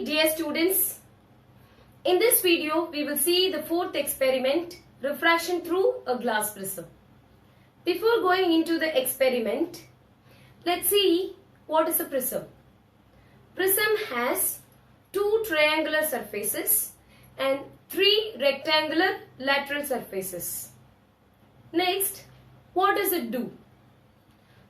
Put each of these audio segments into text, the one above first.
dear students. In this video, we will see the fourth experiment, refraction through a glass prism. Before going into the experiment, let's see what is a prism. Prism has two triangular surfaces and three rectangular lateral surfaces. Next, what does it do?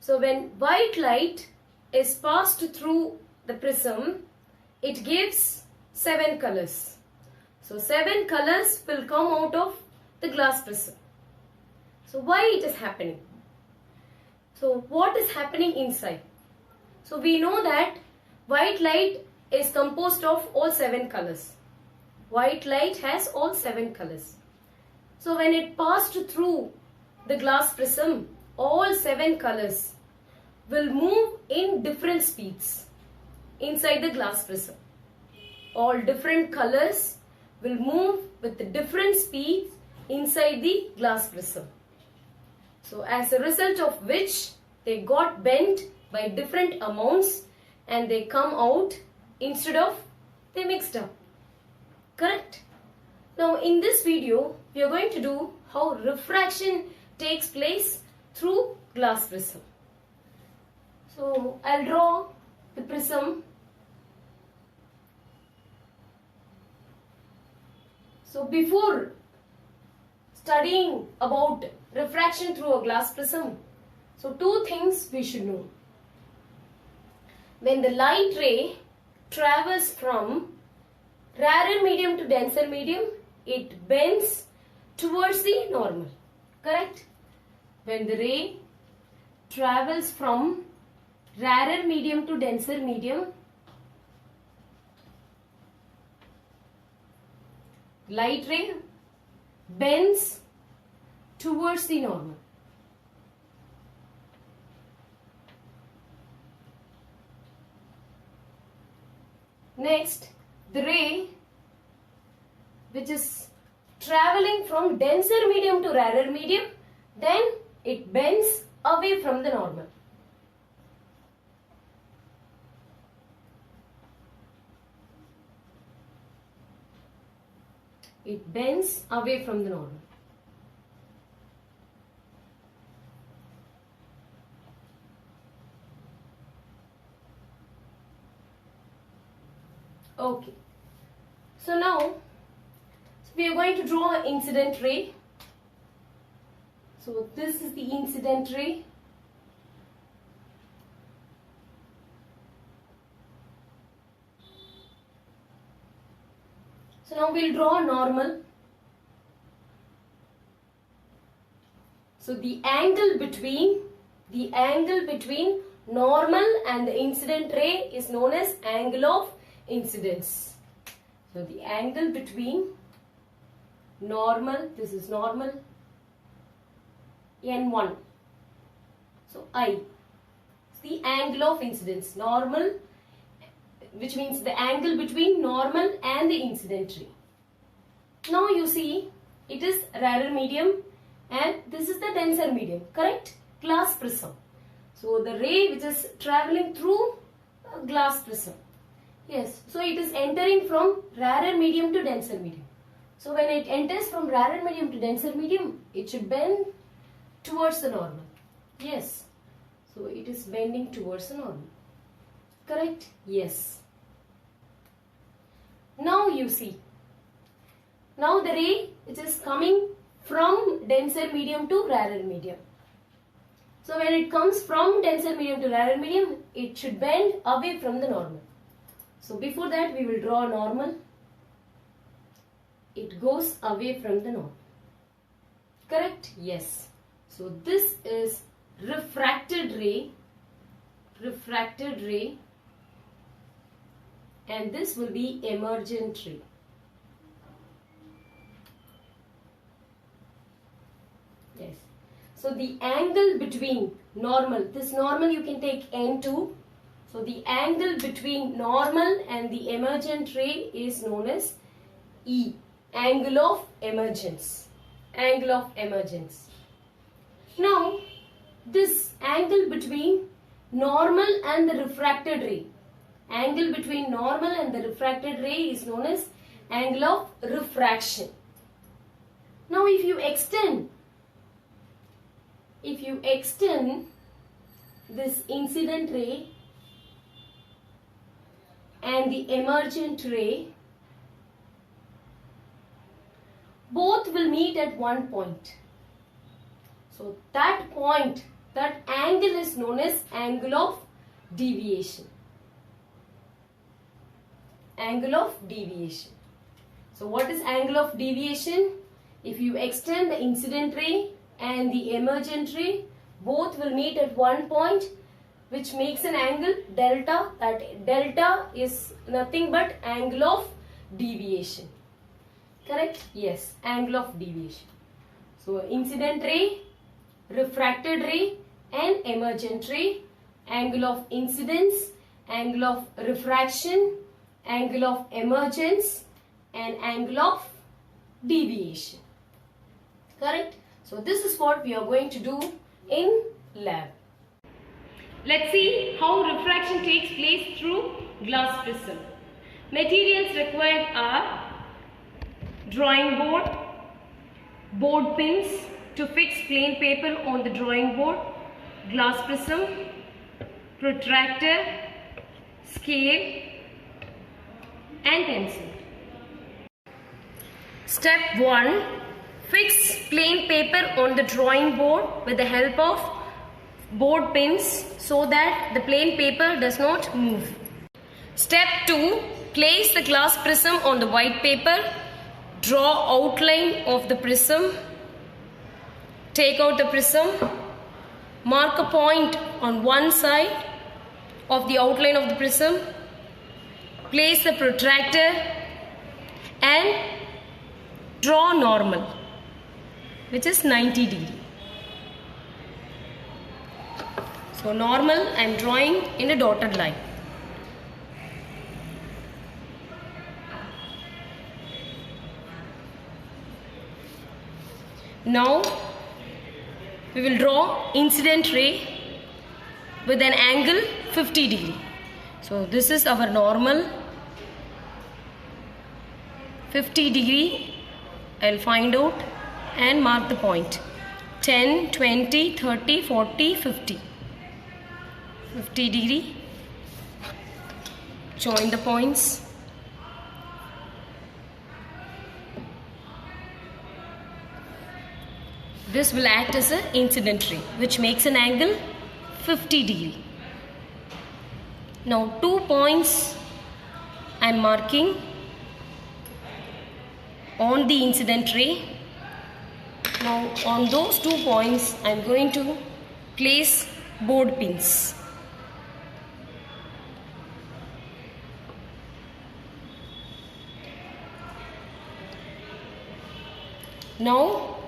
So when white light is passed through the prism, it gives 7 colors. So 7 colors will come out of the glass prism. So why it is happening? So what is happening inside? So we know that white light is composed of all 7 colors. White light has all 7 colors. So when it passed through the glass prism, all 7 colors will move in different speeds inside the glass prism. All different colors will move with the different speeds inside the glass prism. So as a result of which they got bent by different amounts and they come out instead of they mixed up. Correct? Now in this video we are going to do how refraction takes place through glass prism. So I'll draw the prism. So before studying about refraction through a glass prism, so two things we should know. When the light ray travels from rarer medium to denser medium, it bends towards the normal. Correct? When the ray travels from rarer medium to denser medium, light ray bends towards the normal. Next, the ray which is traveling from denser medium to rarer medium, then it bends away from the normal. It bends away from the normal. Okay. So now we are going to draw an incident ray. So this is the incident ray. So now we'll draw normal. So the angle between normal and the incident ray is known as angle of incidence. So the angle between normal, this is normal, N1. So I, the angle of incidence, normal, which means the angle between normal and the incident ray. Now you see it is rarer medium and this is the denser medium, correct? Glass prism. So the ray which is traveling through a glass prism. Yes, so it is entering from rarer medium to denser medium. So when it enters from rarer medium to denser medium, it should bend towards the normal. Yes, so it is bending towards the normal. Correct? Yes. Now you see. Now the ray which is coming from denser medium to rarer medium. So when it comes from denser medium to rarer medium, it should bend away from the normal. So before that we will draw normal. It goes away from the normal. Correct? Yes. So this is refracted ray, and this will be emergent ray. Yes. So the angle between normal, this normal you can take N2. So the angle between normal and the emergent ray is known as E, angle of emergence. Angle of emergence. Now this angle between normal and the refracted ray, Angle between normal and the refracted ray is known as angle of refraction. Now if you extend this incident ray and the emergent ray, both will meet at one point. So that point, that angle is known as angle of deviation. Angle of deviation. So what is angle of deviation? If you extend the incident ray and the emergent ray, both will meet at one point, which makes an angle delta. That delta is nothing but angle of deviation. Correct? Yes, angle of deviation. So incident ray, refracted ray and emergent ray, angle of incidence, angle of refraction, angle of emergence and angle of deviation. Correct? So this is what we are going to do in lab. Let's see how refraction takes place through glass prism. Materials required are drawing board, board pins to fix plain paper on the drawing board, glass prism, protractor, scale and pencil. Step 1. Fix plain paper on the drawing board with the help of board pins so that the plain paper does not move. Step 2. Place the glass prism on the white paper. Draw outline of the prism. Take out the prism. Mark a point on one side of the outline of the prism. Place the protractor and draw normal, which is 90 degree. So normal I am drawing in a dotted line. Now we will draw incident ray with an angle 50 degree. So this is our normal 50 degree. I'll find out and mark the point. 10, 20, 30, 40, 50. 50 degree. Join the points. This will act as an incident ray, which makes an angle 50 degree. Now 2 points I am marking on the incident ray. Now on those 2 points I am going to place board pins. Now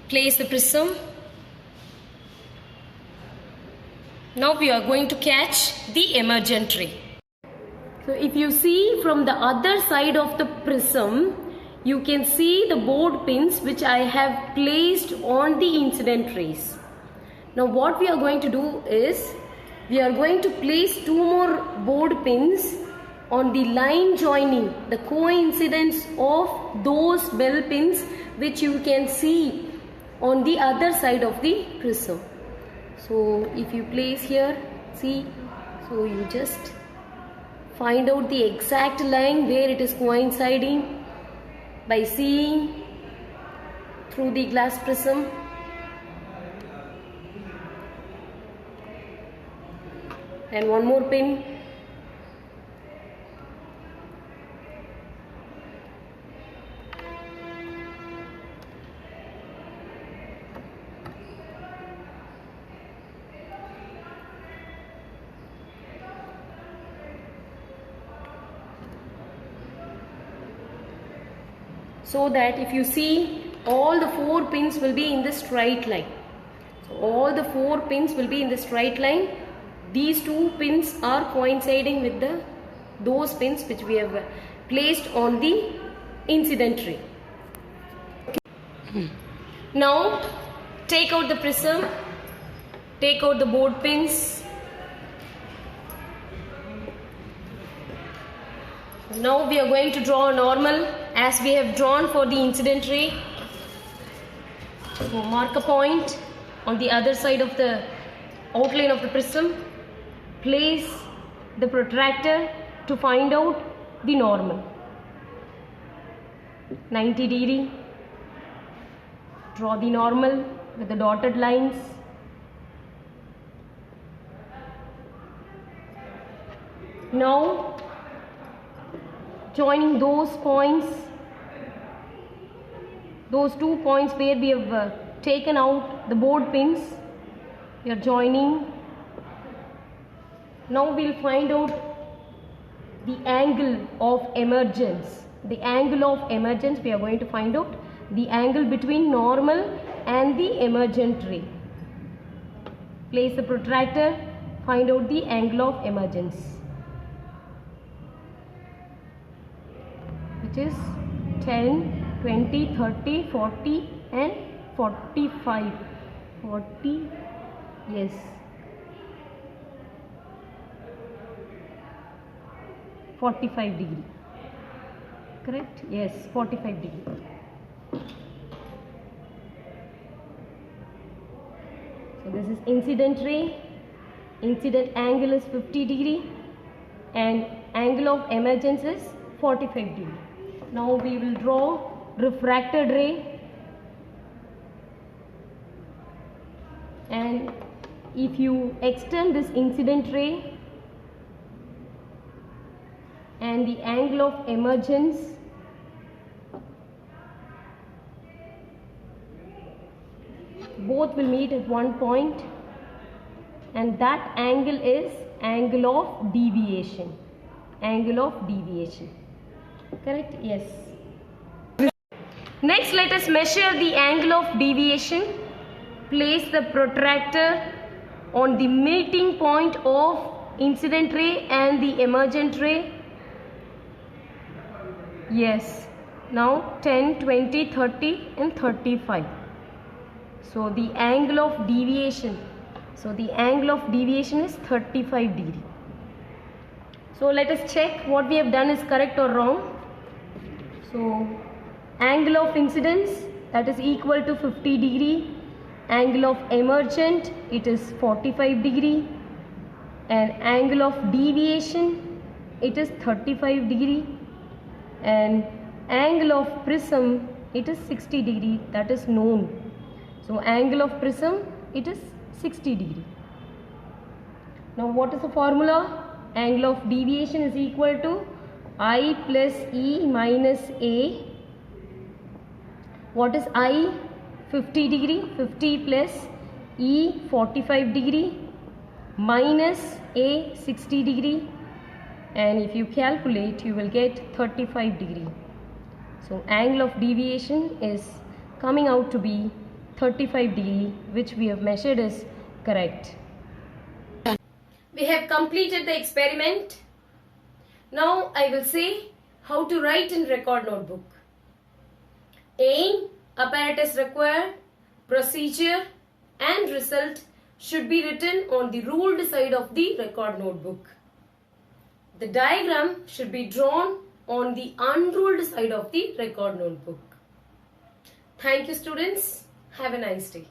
place the prism. Now we are going to catch the emergent ray. So if you see from the other side of the prism, you can see the board pins which I have placed on the incident rays. Now what we are going to do is, we are going to place 2 more board pins on the line joining, the coincidence of those bell pins which you can see on the other side of the prism. So if you place here, see, so you just find out the exact line where it is coinciding by seeing through the glass prism. And one more pin. So that if you see, all the 4 pins will be in the straight line. So all the 4 pins will be in the straight line. These 2 pins are coinciding with those pins which we have placed on the incident ray. Now take out the prism, take out the board pins, Now we are going to draw a normal as we have drawn for the incident ray. So mark a point on the other side of the outline of the prism. Place the protractor to find out the normal. 90 degree. Draw the normal with the dotted lines. Now joining those points, those 2 points where we have taken out the board pins, we are joining. Now we will find out the angle of emergence. The angle of emergence, we are going to find out the angle between normal and the emergent ray. Place the protractor, find out the angle of emergence, which is 10, 20, 30, 40 and 45. 40, yes. 45 degree. Correct? Yes, 45 degree. So this is incident ray. Incident angle is 50 degree and angle of emergence is 45 degree. Now we will draw refracted ray, and if you extend this incident ray and the angle of emergence, both will meet at one point, and that angle is angle of deviation. Angle of deviation. Correct? Yes. Next, let us measure the angle of deviation. Place the protractor on the meeting point of incident ray and the emergent ray. Yes. Now 10, 20, 30 and 35. So the angle of deviation. So the angle of deviation is 35 degree. So let us check what we have done is correct or wrong. So angle of incidence, that is equal to 50 degree. Angle of emergent, it is 45 degree. And angle of deviation, it is 35 degree. And angle of prism, it is 60 degree, that is known. So angle of prism, it is 60 degree. Now what is the formula? Angle of deviation is equal to I plus E minus A. What is I? 50 degree. 50 plus E 45 degree minus A 60 degree, and if you calculate you will get 35 degree. So angle of deviation is coming out to be 35 degree, which we have measured is correct. We have completed the experiment. Now I will say how to write in record notebook. Aim, apparatus required, procedure and result should be written on the ruled side of the record notebook. The diagram should be drawn on the unruled side of the record notebook. Thank you students. Have a nice day.